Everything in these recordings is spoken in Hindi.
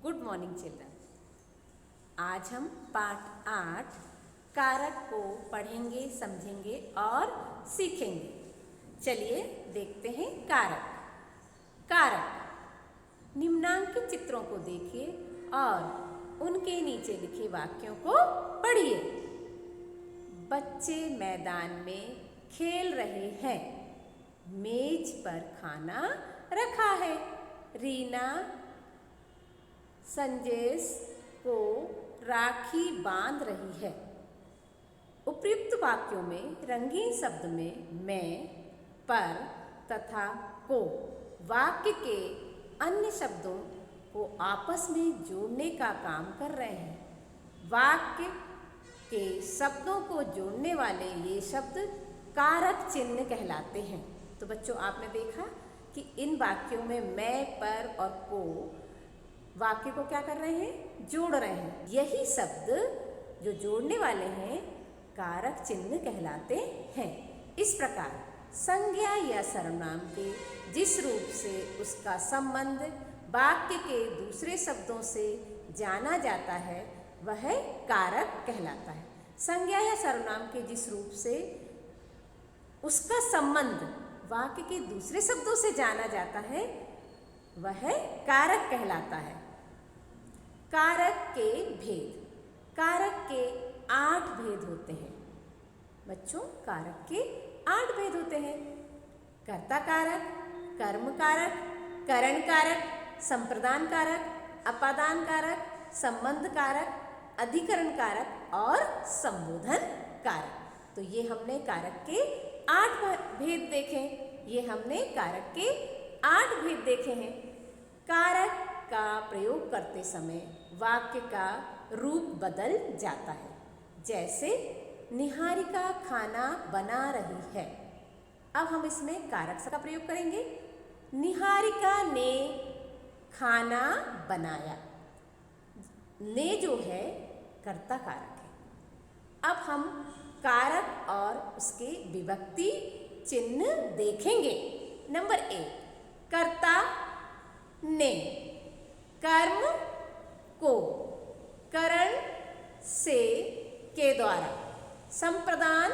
Good morning children. आज हम पाठ 8 कारक को पढ़ेंगे, समझेंगे और सीखेंगे। चलिए देखते हैं कारक। कारक निम्नांकित चित्रों को देखिए और उनके नीचे लिखे वाक्यों को पढ़िए। बच्चे मैदान में खेल रहे हैं। मेज पर खाना रखा है। रीना संजेश को राखी बांध रही है। उपयुक्त वाक्यों में रंगीन शब्द में मैं, पर तथा को वाक्य के अन्य शब्दों को आपस में जोड़ने का काम कर रहे हैं। वाक्य के शब्दों को जोड़ने वाले ये शब्द कारक चिन्ह कहलाते हैं। तो बच्चों, आपने देखा कि इन वाक्यों में मैं, पर और को वाक्य को क्या कर रहे हैं? जोड़ रहे हैं। यही शब्द जो जोड़ने वाले हैं कारक चिन्ह कहलाते हैं। इस प्रकार संज्ञा या सर्वनाम के जिस रूप से उसका संबंध वाक्य के दूसरे शब्दों से जाना जाता है वह कारक कहलाता है। संज्ञा या सर्वनाम के जिस रूप से उसका संबंध वाक्य के दूसरे शब्दों से जाना जाता है वह कारक कहलाता है। कारक के भेद। कारक के 8 भेद होते हैं। बच्चों, कारक के 8 भेद होते हैं। कर्ता कारक, कर्म कारक, करण कारक, संप्रदान कारक, अपादान कारक, संबंध कारक, अधिकरण कारक और संबोधन कारक। तो ये हमने कारक के 8 भेद देखे। ये हमने कारक के 8 भेद देखे हैं। कारक का प्रयोग करते समय वाक्य का रूप बदल जाता है। जैसे निहारिका खाना बना रही है। अब हम इसमें कारक का प्रयोग करेंगे। निहारिका ने खाना बनाया। ने जो है कर्ता कारक है। अब हम कारक और उसके विभक्ति चिन्ह देखेंगे। नंबर 1, कर्ता ने, कर्म को, करण से, के द्वारा, संप्रदान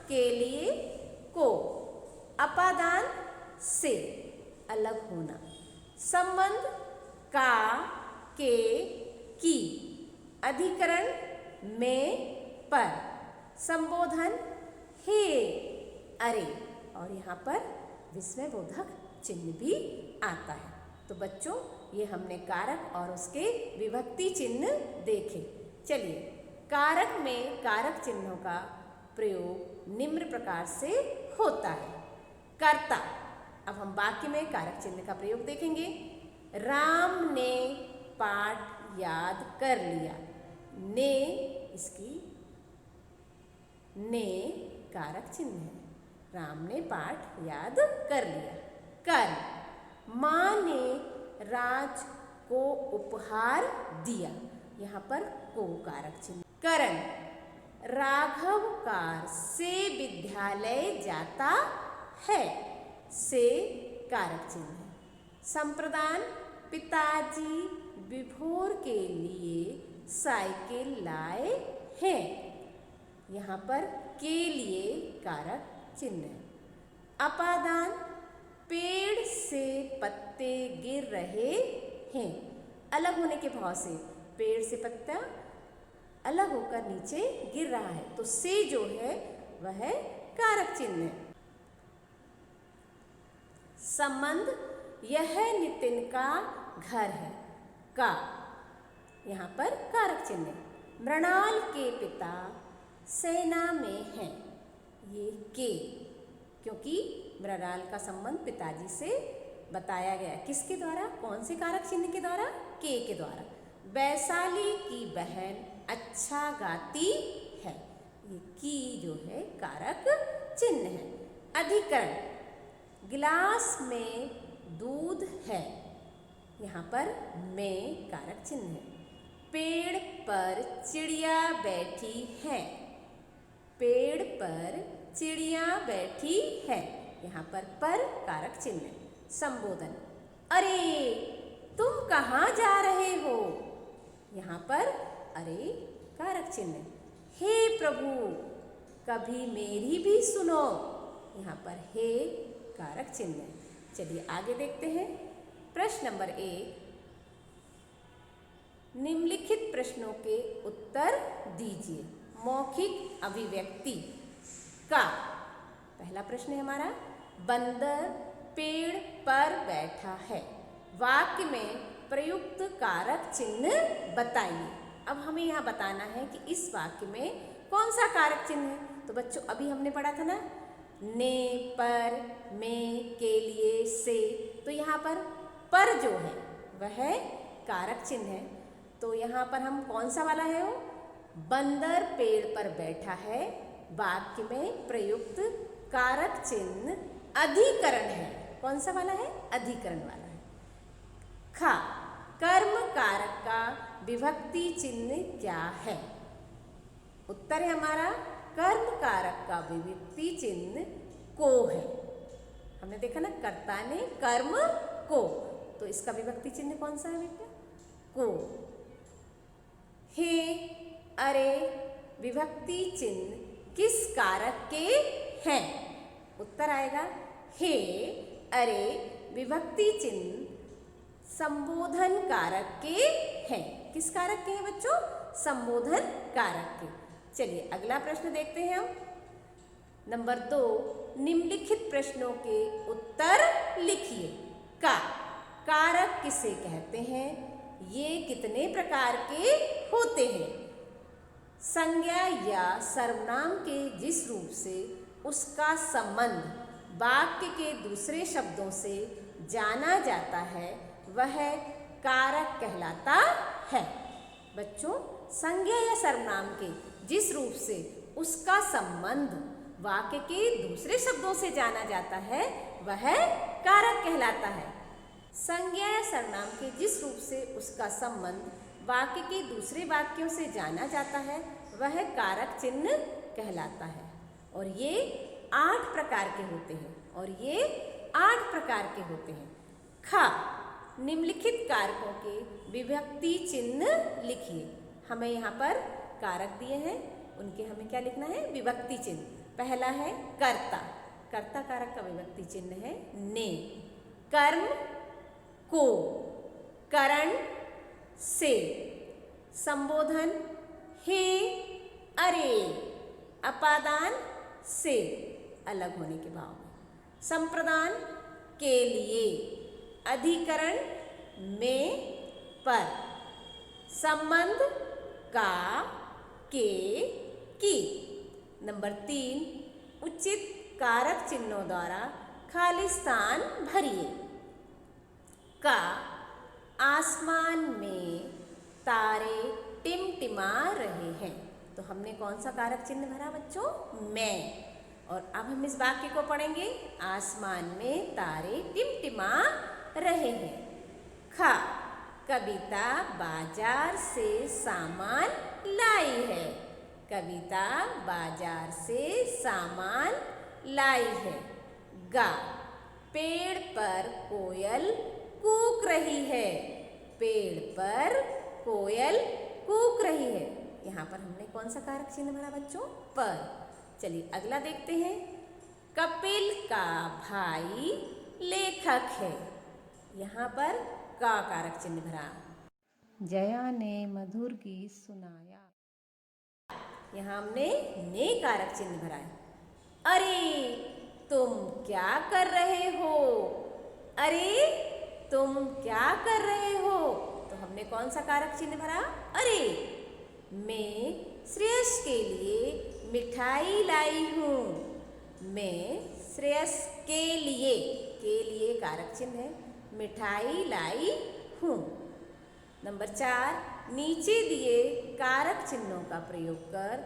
के लिए, को, अपादान से, अलग होना, संबंध का, के, की, अधिकरण में, पर, संबोधन हे, अरे, और यहाँ पर विस्मयबोधक चिन्ह भी आता है। तो बच्चों, ये हमने कारक और उसके विभक्ति चिन्ह देखे। चलिए, कारक में कारक चिन्हों का प्रयोग निम्न प्रकार से होता है। कर्ता। अब हम वाक्य में कारक चिन्ह का प्रयोग देखेंगे। राम ने पाठ याद कर लिया। ने, इसकी ने कारक चिन्ह है। राम ने पाठ याद कर लिया। कर, माँ ने राज को उपहार दिया। यहाँ पर को कारक चिन्ह। करण, राघव कार से विद्यालय जाता है। से कारक चिन्ह है। संप्रदान, पिताजी विभोर के लिए साइकिल लाए हैं। यहाँ पर के लिए कारक चिन्ह है। अपादान, पेड़ से पत्ते गिर रहे हैं। अलग होने के भाव से पेड़ से पत्ता अलग होकर नीचे गिर रहा है। तो से जो है वह कारक चिन्ह है। संबंध, यह नितिन का घर है। का, यहाँ पर कारक चिन्ह है। मृणाल के पिता सेना में हैं। ये के, क्योंकि मृणाल का संबंध पिताजी से बताया गया। किसके द्वारा? कौन से कारक चिन्ह के द्वारा? के द्वारा। वैशाली की बहन अच्छा गाती है। ये की जो है कारक चिन्ह है। अधिकरण, गिलास में दूध है। यहाँ पर में कारक चिन्ह है। पेड़ पर चिड़िया बैठी है। पेड़ पर चिड़िया बैठी है। यहाँ पर कारक चिन्ह है। संबोधन, अरे तुम कहाँ जा रहे हो? यहाँ पर अरे कारक चिन्ह। हे प्रभु कभी मेरी भी सुनो, यहाँ पर हे कारक चिन्ह। चलिए आगे देखते हैं। प्रश्न नंबर 1, निम्नलिखित प्रश्नों के उत्तर दीजिए। मौखिक अभिव्यक्ति का पहला प्रश्न है हमारा, बंदर पेड़ पर बैठा है, वाक्य में प्रयुक्त कारक चिन्ह बताइए। अब हमें यहाँ बताना है कि इस वाक्य में कौन सा कारक चिन्ह है। तो बच्चों अभी हमने पढ़ा था ना, ने, पर, में, के लिए, से, तो यहाँ पर जो है वह कारक चिन्ह है। तो यहाँ पर हम कौन सा वाला है वो, बंदर पेड़ पर बैठा है, वाक्य में प्रयुक्त कारक चिन्ह अधिकरण है। कौन सा वाला है, अधिकरण वाला है। खा, कर्म कारक का विभक्ति चिन्ह क्या है? उत्तर है हमारा, कर्म कारक का विभक्ति चिन्ह को है। हमने देखा ना, कर्ता ने कर्म को, तो इसका विभक्ति चिन्ह कौन सा है बेटा, को। हे, अरे विभक्ति चिन्ह किस कारक के हैं? उत्तर आएगा, हे, अरे विभक्ति चिन्ह संबोधन कारक के हैं। किस कारक के हैं बच्चों? संबोधन कारक के। चलिए अगला प्रश्न देखते हैं हम। नंबर 2, निम्नलिखित प्रश्नों के उत्तर लिखिए। का, कारक किसे कहते हैं? ये कितने प्रकार के होते हैं? संज्ञा या सर्वनाम के जिस रूप से उसका संबंध वाक्य के दूसरे शब्दों से जाना जाता है वह कारक कहलाता है। बच्चों, संज्ञा या सर्वनाम के जिस रूप से उसका संबंध वाक्य के दूसरे शब्दों से जाना जाता है वह कारक कहलाता है। संज्ञा या सर्वनाम के जिस रूप से उसका संबंध वाक्य के दूसरे वाक्यों से जाना जाता है वह कारक चिन्ह कहलाता है। और ये 8 प्रकार के होते हैं। खा, निम्नलिखित कारकों के विभक्ति चिन्ह लिखिए। हमें यहाँ पर कारक दिए हैं, उनके हमें क्या लिखना है, विभक्ति चिन्ह। पहला है कर्ता, कर्ता कारक का विभक्ति चिन्ह है ने। कर्म को, करण से। संबोधन हे, अरे, अपादान से, अलग होने के भाव में। संप्रदान के लिए, अधिकरण में, पर। संबंध का, के, की। नंबर 3, उचित कारक चिन्हों द्वारा खाली स्थान भरिए। का, आसमान में तारे टिमटिमा रहे हैं। तो हमने कौन सा कारक चिन्ह भरा बच्चों, मैं। और अब हम इस वाक्य को पढ़ेंगे, आसमान में तारे टिमटिमा रहे हैं। खा, कविता बाजार से सामान लाई है, कविता बाजार से सामान लाई है। गा, पेड़ पर कोयल कूक रही है, पेड़ पर कोयल कूक रही है। यहाँ पर हमने कौन सा कारक चिन्ह भरा बच्चों, पर। चलिए अगला देखते हैं। कपिल का भाई लेखक है, यहाँ पर का कारक चिन्ह भरा। जया ने मधुर गीत सुनाया, यहाँ हमने ने कारक चिन्ह भरा है। अरे तुम क्या कर रहे हो, अरे तुम क्या कर रहे हो। तो हमने कौन सा कारक चिन्ह भरा, अरे। मैं श्रेयस के लिए मिठाई लाई हूँ, मैं श्रेयस के लिए कारक चिन्ह है, मिठाई लाई हूँ। नंबर 4, नीचे दिए कारक चिन्हों का प्रयोग कर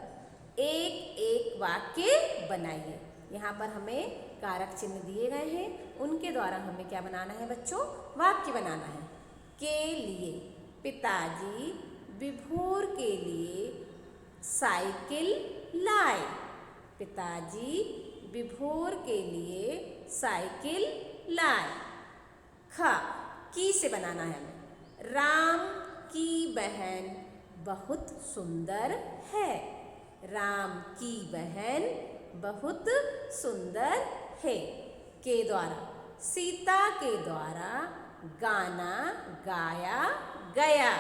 एक एक वाक्य बनाइए। यहाँ पर हमें कारक चिन्ह दिए गए हैं, उनके द्वारा हमें क्या बनाना है बच्चों, वाक्य बनाना है। के लिए, पिताजी विभोर के लिए साइकिल लाए, पिताजी विभोर के लिए साइकिल लाए। खा, की से बनाना है हमें, राम की बहन बहुत सुंदर है। राम की बहन बहुत सुंदर है। के द्वारा सीता के द्वारा गाना गाया गया।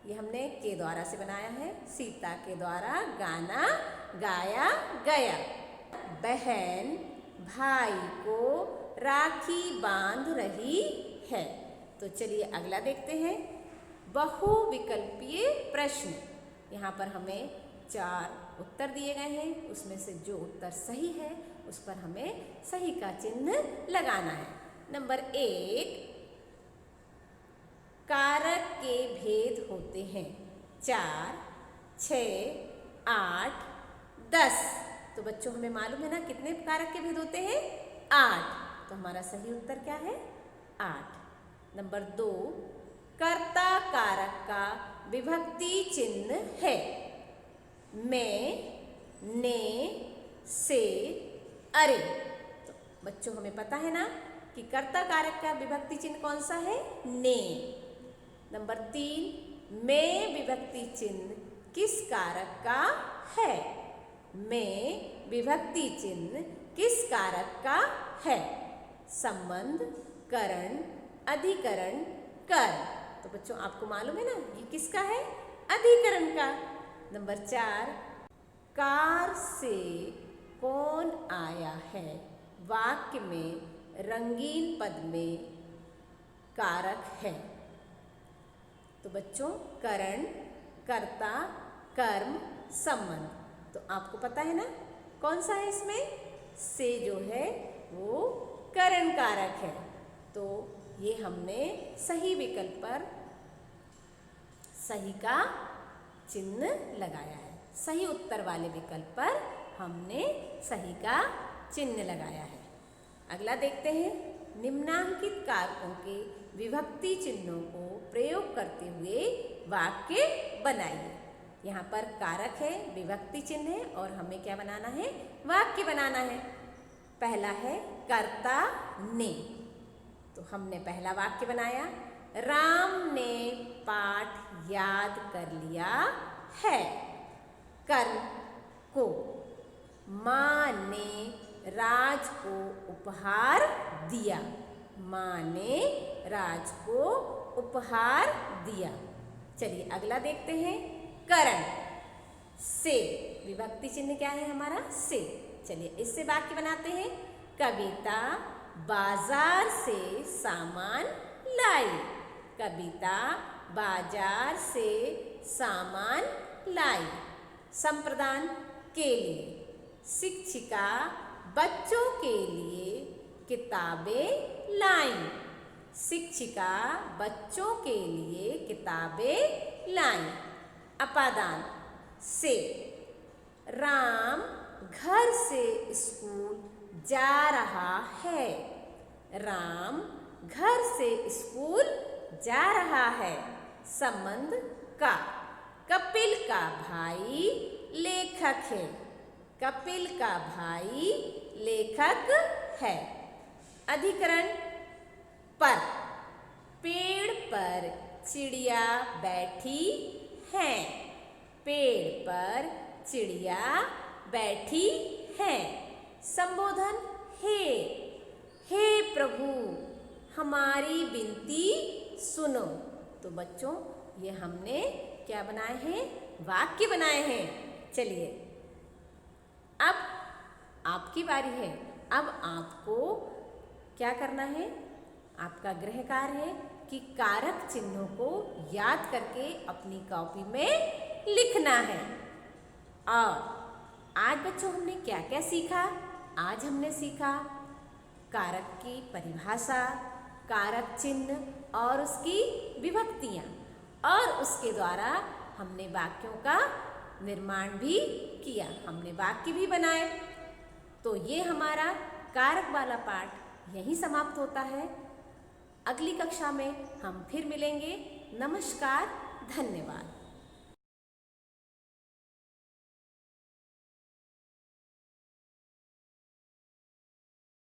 ये हमने के द्वारा से बनाया है। सीता के द्वारा गाना गाया गया। बहन भाई को राखी बांध रही है। तो चलिए अगला देखते हैं। बहुविकल्पीय प्रश्न। यहाँ पर हमें 4 उत्तर दिए गए हैं। उसमें से जो उत्तर सही है उस पर हमें सही का चिन्ह लगाना है। नंबर 1, कारक के भेद होते हैं 4, 6, 8, 10। तो बच्चों हमें मालूम है ना कितने कारक के भेद होते हैं? 8। तो हमारा सही उत्तर क्या है? 8। नंबर 2, कर्ता कारक का विभक्ति चिन्ह है। मैं, ने, से, अरे। तो बच्चों हमें पता है ना कि कर्ता कारक का विभक्ति चिन्ह कौन सा है? ने। नंबर 3, में विभक्ति चिन्ह किस कारक का है? में विभक्ति चिन्ह किस कारक का है? संबंध, करण, अधिकरण, कर। तो बच्चों आपको मालूम है ना ये किसका है? अधिकरण का। नंबर 4, कार से कौन आया है? वाक्य में रंगीन पद में कारक है। तो बच्चों करण, कर्ता, कर्म, संबंध। तो आपको पता है ना कौन सा है इसमें? से जो है वो करण कारक है। तो ये हमने सही विकल्प पर सही का चिन्ह लगाया है। सही उत्तर वाले विकल्प पर हमने सही का चिन्ह लगाया है। अगला देखते हैं। निम्नांकित कारकों के विभक्ति चिन्हों को प्रयोग करते हुए वाक्य बनाइए। यहाँ पर कारक है, विभक्ति चिन्ह है और हमें क्या बनाना है? वाक्य बनाना है। पहला है कर्ता ने। तो हमने पहला वाक्य बनाया, राम ने पाठ याद कर लिया है। कर्म को, माँ ने राज को उपहार दिया। माँ ने राज को उपहार दिया। चलिए अगला देखते हैं। करण से, विभक्ति चिन्ह क्या है हमारा? से। चलिए इससे वाक्य बनाते हैं। कविता बाजार से सामान लाई। कविता बाजार से सामान लाई। संप्रदान के लिए, शिक्षिका बच्चों के लिए किताबें लाईं। शिक्षिका बच्चों के लिए किताबें लाईं। अपादान से, राम घर से स्कूल जा रहा है। राम घर से स्कूल जा रहा है। संबंध का, कपिल का भाई लेखक है। कपिल का भाई लेखक है। अधिकरण पर, पेड़ पर चिड़िया बैठी है। पेड़ पर चिड़िया बैठी है। संबोधन हे प्रभु हमारी विनती सुनो। तो बच्चों ये हमने क्या बनाए हैं? वाक्य बनाए हैं। चलिए अब आपकी बारी है। अब आपको क्या करना है? आपका गृह कार्य है कि कारक चिन्हों को याद करके अपनी कॉपी में लिखना है। और आज बच्चों हमने क्या क्या सीखा? आज हमने सीखा कारक की परिभाषा, कारक चिन्ह और उसकी विभक्तियाँ, और उसके द्वारा हमने वाक्यों का निर्माण भी किया। हमने वाक्य भी बनाए। तो ये हमारा कारक वाला पाठ यहीं समाप्त होता है। अगली कक्षा में हम फिर मिलेंगे। नमस्कार, धन्यवाद।